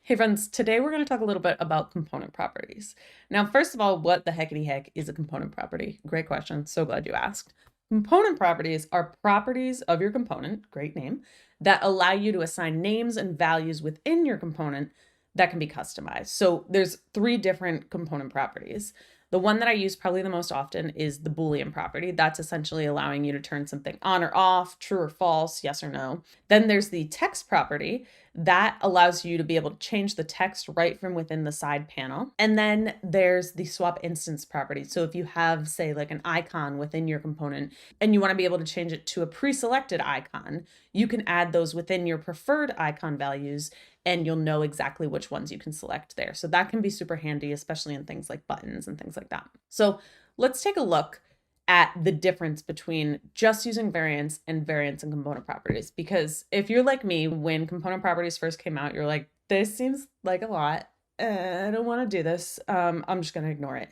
Hey friends, today we're going to talk a little bit about component properties. Now, first of all, what the heckity heck is a component property? Great question. So glad you asked. Component properties are properties of your component, great name, that allow you to assign names and values within your component that can be customized. So there's three different component properties. The one that I use probably the most often is the Boolean property. That's essentially allowing you to turn something on or off, true or false, yes or no. Then there's the text property that allows you to be able to change the text right from within the side panel. And then there's the swap instance property. So if you have, say, like an icon within your component and you want to be able to change it to a pre-selected icon, you can add those within your preferred icon values and you'll know exactly which ones you can select there. So that can be super handy, especially in things like buttons and things like that. So let's take a look at the difference between just using variants and component properties. Because if you're like me, when component properties first came out, you're like, this seems like a lot. I don't want to do this. I'm just going to ignore it.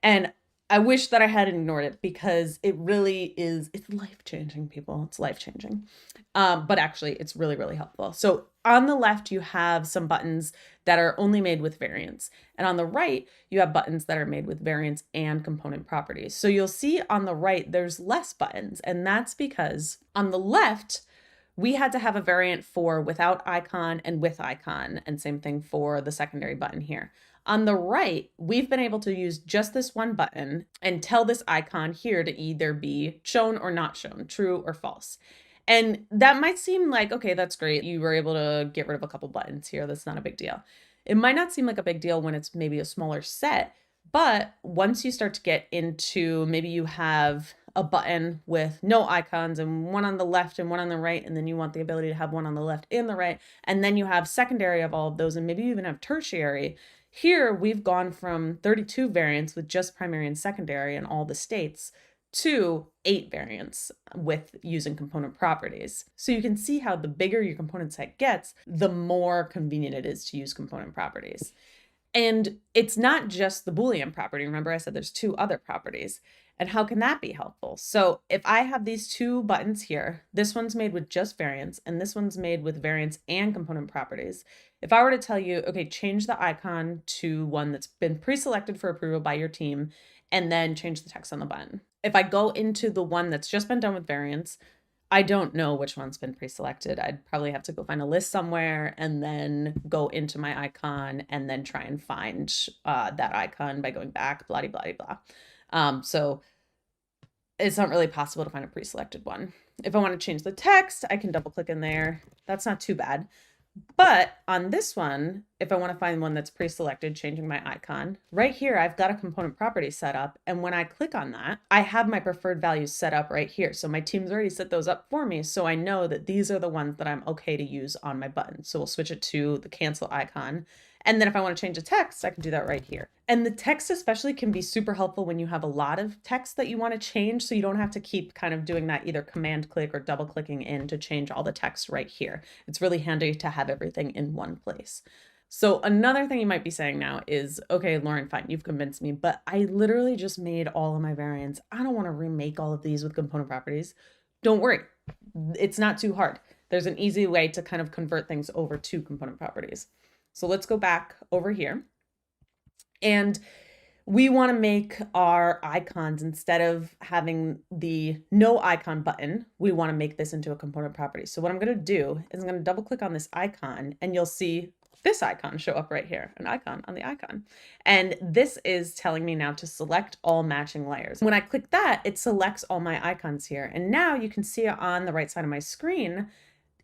And I wish that I had ignored it because it really is, it's life-changing, people. It's life-changing. But actually, it's really, really helpful. So on the left, you have some buttons that are only made with variants. And on the right, you have buttons that are made with variants and component properties. So you'll see on the right, there's less buttons. And that's because on the left, we had to have a variant for without icon and with icon, and same thing for the secondary button here. On the right, we've been able to use just this one button and tell this icon here to either be shown or not shown, true or false. And that might seem like, okay, that's great. You were able to get rid of a couple buttons here. That's not a big deal. It might not seem like a big deal when it's maybe a smaller set, but once you start to get into maybe you have a button with no icons and one on the left and one on the right, and then you want the ability to have one on the left and the right, and then you have secondary of all of those, and maybe you even have tertiary. Here, we've gone from 32 variants with just primary and secondary in all the states to 8 variants with using component properties. So you can see how the bigger your component set gets, the more convenient it is to use component properties. And it's not just the Boolean property. Remember, I said there's 2 other properties. And how can that be helpful? So if I have these 2 buttons here, this one's made with just variants, and this one's made with variants and component properties. If I were to tell you, okay, change the icon to one that's been pre-selected for approval by your team, and then change the text on the button. If I go into the one that's just been done with variants, I don't know which one's been pre-selected. I'd probably have to go find a list somewhere and then go into my icon and then try and find that icon by going back, blah, blah, blah. So it's not really possible to find a pre-selected one. If I want to change the text, I can double click in there. That's not too bad. But on this one, if I want to find one that's pre-selected, changing my icon, right here, I've got a component property set up. And when I click on that, I have my preferred values set up right here. So my team's already set those up for me. So I know that these are the ones that I'm okay to use on my button. So we'll switch it to the cancel icon. And then if I want to change the text, I can do that right here. And the text especially can be super helpful when you have a lot of text that you want to change. So you don't have to keep kind of doing that either command click or double clicking in to change all the text right here. It's really handy to have everything in one place. So another thing you might be saying now is, okay, Lauren, fine, you've convinced me, but I literally just made all of my variants. I don't want to remake all of these with component properties. Don't worry. It's not too hard. There's an easy way to kind of convert things over to component properties. So let's go back over here. And we want to make our icons, instead of having the no icon button, we want to make this into a component property. So what I'm going to do is I'm going to double click on this icon and you'll see this icon show up right here, an icon on the icon. And this is telling me now to select all matching layers. When I click that, it selects all my icons here. And now you can see on the right side of my screen,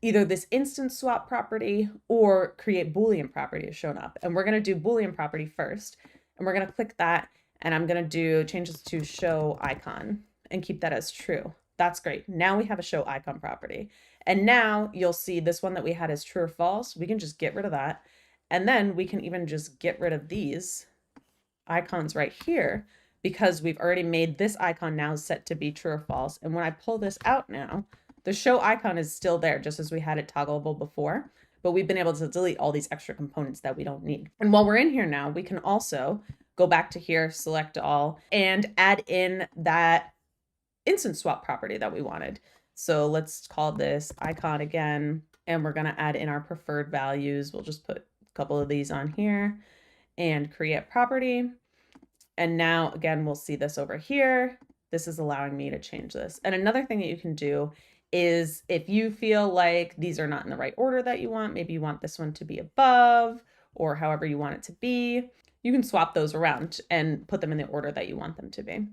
either this instance swap property or create Boolean property is shown up. And we're going to do Boolean property first. And we're going to click that. And I'm going to change this to show icon and keep that as true. That's great. Now we have a show icon property. And now you'll see this one that we had as true or false. We can just get rid of that. And then we can even just get rid of these icons right here because we've already made this icon now set to be true or false. And when I pull this out now, the show icon is still there, just as we had it toggleable before, but we've been able to delete all these extra components that we don't need. And while we're in here now, we can also go back to here, select all, and add in that instance swap property that we wanted. So let's call this icon again, and we're going to add in our preferred values. We'll just put a couple of these on here and create property. And now again, we'll see this over here. This is allowing me to change this. And another thing that you can do is if you feel like these are not in the right order that you want, maybe you want this one to be above or however you want it to be, you can swap those around and put them in the order that you want them to be.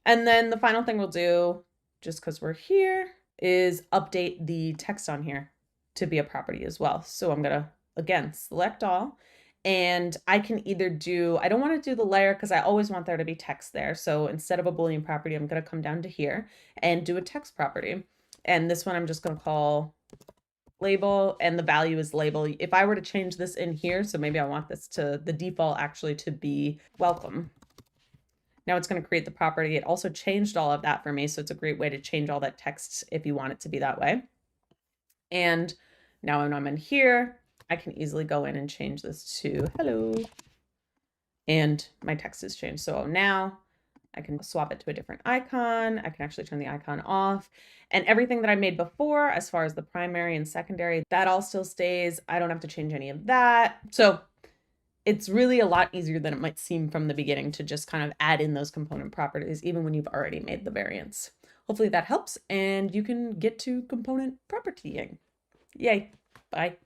And then the final thing we'll do, just because we're here, is update the text on here to be a property as well. So I'm gonna, again, select all. And I can either do, I don't want to do the layer because I always want there to be text there. So instead of a Boolean property, I'm going to come down to here and do a text property. And this one I'm just going to call label, and the value is label. If I were to change this in here, so maybe I want this to, the default actually to be welcome. Now it's going to create the property. It also changed all of that for me. So it's a great way to change all that text if you want it to be that way. And now when I'm in here, I can easily go in and change this to hello. And my text has changed. So now I can swap it to a different icon. I can actually turn the icon off. And everything that I made before, as far as the primary and secondary, that all still stays. I don't have to change any of that. So it's really a lot easier than it might seem from the beginning to just kind of add in those component properties, even when you've already made the variants. Hopefully that helps and you can get to component propertying. Yay. Bye.